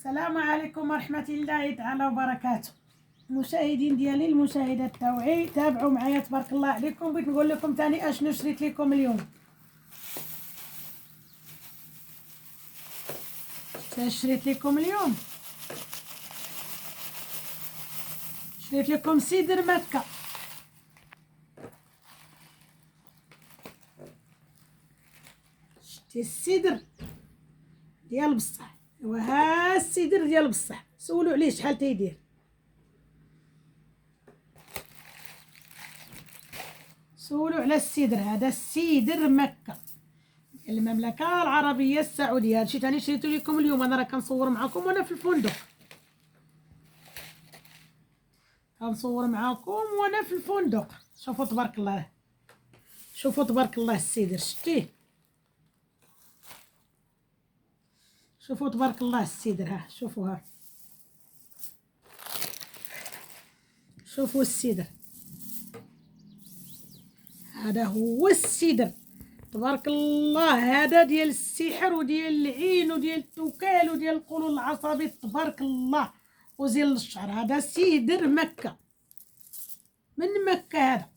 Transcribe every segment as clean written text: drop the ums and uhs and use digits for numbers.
السلام عليكم ورحمة الله تعالى وبركاته. المشاهدين ديالي المشاهدات تاوعي تابعوا معايا تبارك الله عليكم. بغيت نقول لكم ثاني اشنو شريت لكم اليوم. شريت لكم اليوم شريت لكم سيدر مكة. شتي السيدر ديال بصح، وها السيدر ديال بصح سولوا عليه شحال تيدير. سولوا على السيدر هذا، السيدر مكة المملكة العربية السعودية. هادشي تاني شريتو لكم اليوم. انا راه كنصور معكم وانا في الفندق، كنصور معكم وانا في الفندق. شوفوا تبارك الله، شوفوا تبارك الله السيدر، شتيه؟ شوفوا تبارك الله السيدر، ها شوفوا، ها شوفوا السيدر، هذا هو السيدر تبارك الله. هذا ديال السحر وديال العين وديال التوكال وديال القولون العصبي تبارك الله وزيل الشعر. هذا سيدر مكة من مكة. هذا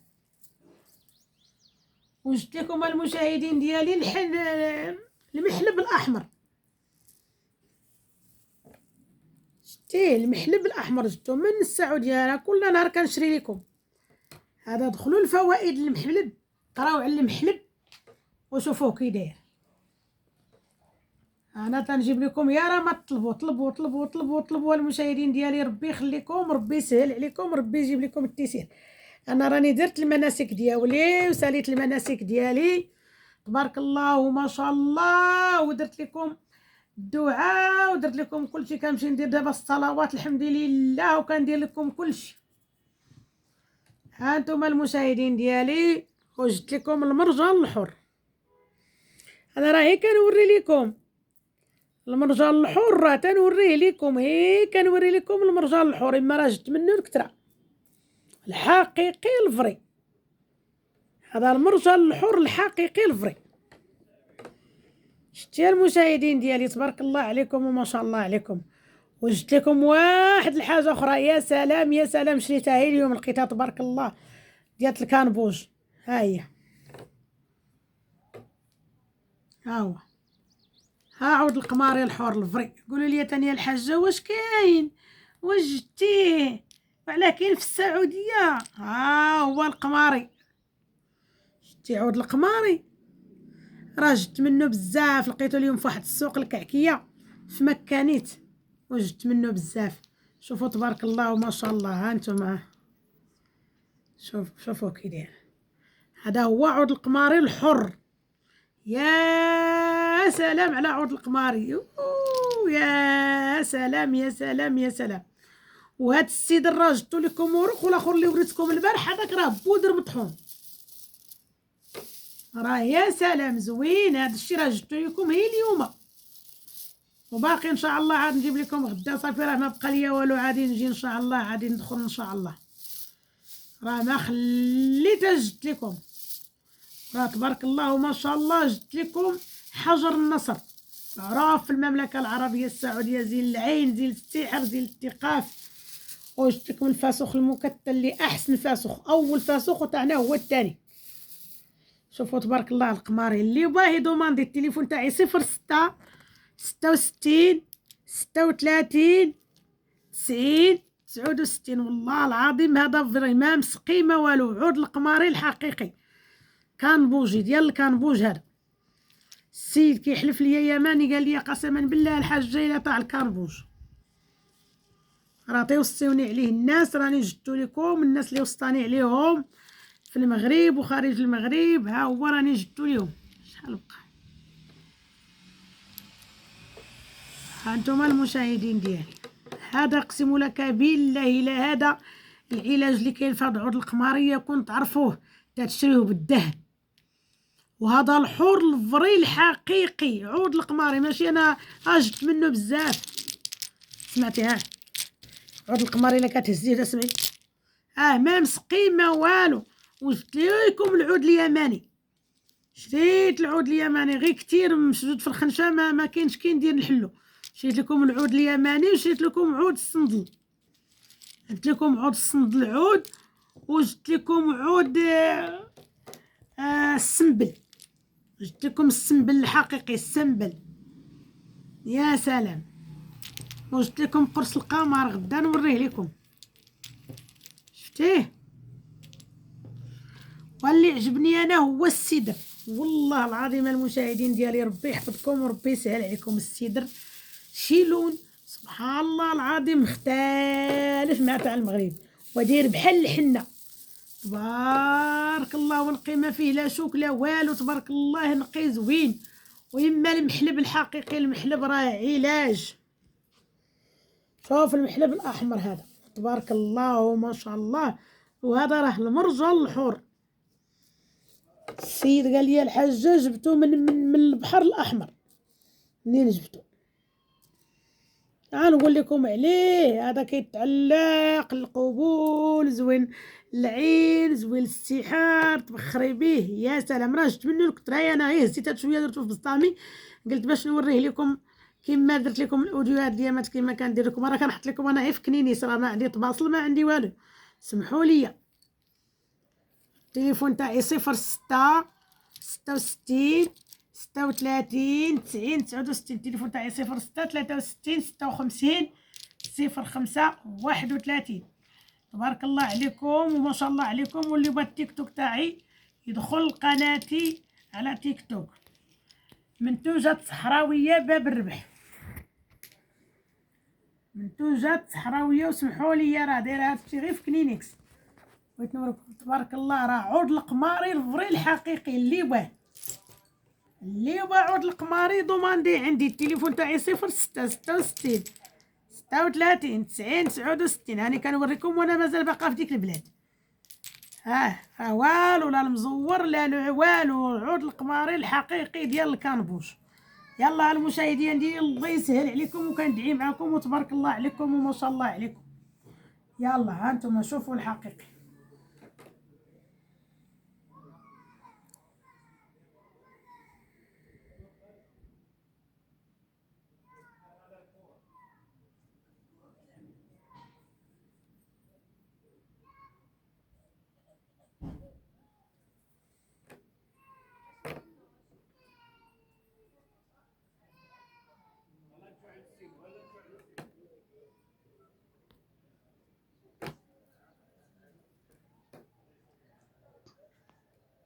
وجدت لكم المشاهدين ديالي المحلب الاحمر، شتيه المحلب الاحمر جبتو من السعوديه. انا كل نهار كنشري لكم هذا. دخلوا الفوائد المحلب، قراو على المحلب وشوفوه كي داير. انا تنجيب لكم يا راه ما تطلبوا طلبوا طلبوا طلبوا طلبوا المشاهدين ديالي. ربي يخليكم، ربي يسهل عليكم، ربي يجيب لكم التيسير. انا راني درت المناسك ديالي وساليت المناسك ديالي تبارك الله وما شاء الله، ودرت لكم الدعاء ودرت لكم كلشي. كنمشي ندير دابا الصلوات الحمد لله وكندير لكم كلشي. ها انتم المشاهدين ديالي، وجدت لكم المرجان الحر. انا راهي كنوري لكم المرجان الحر، راه تنوريه لكم، هي كنوري لكم المرجان الحر. اما راه جبت منه الكتره الحقيقي الفري. هذا المرجان الحر الحقيقي الفري. شتي المشاهدين ديالي تبارك الله عليكم وما شاء الله عليكم. وجدت لكم واحد الحاجه اخرى، يا سلام يا سلام، شريتها هي اليوم لقيتها تبارك الله ديال الكانبوج. ها هي، ها هو، ها عود القماري الحور الفري. قولوا لي تاني الحاجه واش كاين، واش جبتيه وعلاه كاين في السعوديه؟ ها هو القماري. شتي عود القماري راه جبت منه بزاف، لقيته اليوم في واحد السوق الكعكيه في مكانيت، وجدت منه بزاف. شوفوا تبارك الله وما شاء الله. ها انتم شوفوا كي داير. هذا هو عود القماري الحر. يا سلام على عود القماري، يا سلام يا سلام يا سلام. وهاد السيد راه جبتو لكم ورق، والاخر اللي وريتكم البارح هذاك راه بودر مطحون. راه يا سلام زوين. هاد الشيء راه جبتو لكم هي اليوم، وباقي ان شاء الله عاد نجيب لكم غدا. صافي راه ما بقى ليا والو، عادي نجي ان شاء الله، عادي ندخل ان شاء الله. راه ما خليت جبت لكم، راه تبارك الله وما شاء الله. جبت لكم حجر النصر معروف في المملكه العربيه السعوديه، زين العين، زين السحر، زين الثقاف. وجبت لكم الفاسوخ المكتل اللي احسن فاسوخ، اول فاسوخ وتاعنا هو الثاني. شوفوا تبارك الله القماري. اللي بغاه يدوماندي التليفون تاعي 06 66 36 90 69. والله العظيم هذا فري ما مسقي ما والو. عود القماري الحقيقي كانبوجي ديال الكانبوج. هذا السيد كيحلف ليا يماني، قال لي قسما بالله الحاج جاي تاع الكانبوج. راه توصيوني عليه الناس، راني جبتو لكم الناس اللي وصاني عليهم في المغرب وخارج المغرب. ها هو راني جبتو ليهم. شحال بقى؟ ها انتم المشاهدين ديالي، هذا اقسم لك بالله لا هذا العلاج اللي كاين في هاد عود القماريه كنت تعرفوه تشريوه بالذهب. وهذا الحور الفري الحقيقي عود القماري، ماشي انا جبت منه بزاف. سمعتي؟ ها عود القماري الا كتهزيه تسمعي، ما مسقي ما والو. وجبت لكم العود اليماني، شريت العود اليماني غير كتير مشدود في الخنشه، ما كاينش كي ندير نحلو. شريت لكم العود اليماني وشريت لكم عود الصندل. جبت لكم عود الصندل عود، وجبت لكم عود السنبل. جبت لكم السنبل الحقيقي، السنبل يا سلام. وجبت لكم قرص القمر غدا نوريه لكم، شفتيه. واللي عجبني انا هو السدر، والله العظيم المشاهدين ديالي ربي يحفظكم وربي يسهل عليكم. السدر شي لون سبحان الله العظيم مختلف مع تاع المغرب، وداير بحال الحنه تبارك الله، والقيمه فيه لا شوك لا والو، تبارك الله نقي زوين. ويما المحلب الحقيقي، المحلب راه علاج. شوف المحلب الاحمر هذا تبارك الله ما شاء الله، وهذا راه المرجل الحر. السيد قال لي الحاجه جبتو من البحر الاحمر. منين جبتو؟ نقول لكم عليه، هذا كيتعلق القبول زوين، العين زوين، السحار تبخري به يا سلام. راه جبت منه الكترايه، انا غير هزيت شويه درتو في بسطامي، قلت باش نوريه لكم كيما درت لكم الاوديوهات ديالات كيما كندير لكم. راه كنحط لكم انا غير في كنينيس، راه ما عندي طباصل ما عندي والو، سمحوا لي. التليفون تاعي 06 66 36 90 69. التليفون تاعي 06 63 56 05 31. تبارك الله عليكم وما شاء الله عليكم. واللي بغى التيك توك تاعي يدخل قناتي على تيك توك، منتوجات صحراويه باب الربح، منتوجات صحراويه. وسمحوا لي راه دايره هادشي غير في كلينكس. بغيت نوريكم تبارك الله، راه عود القماري الفري الحقيقي. اللي بغى عود القماري دوماندي عندي. التليفون تاعي 06 66 36 90 69. هاني كنوريكم وانا مازال باقا في ديك البلاد. والو لا المزور لا والو، عود القماري الحقيقي ديال الكانبوش. يلا المشاهدين ديالي الله يسهل عليكم، وكندعي معكم وتبارك الله عليكم وما شاء الله عليكم. يلا ها انتم شوفوا الحقيقي.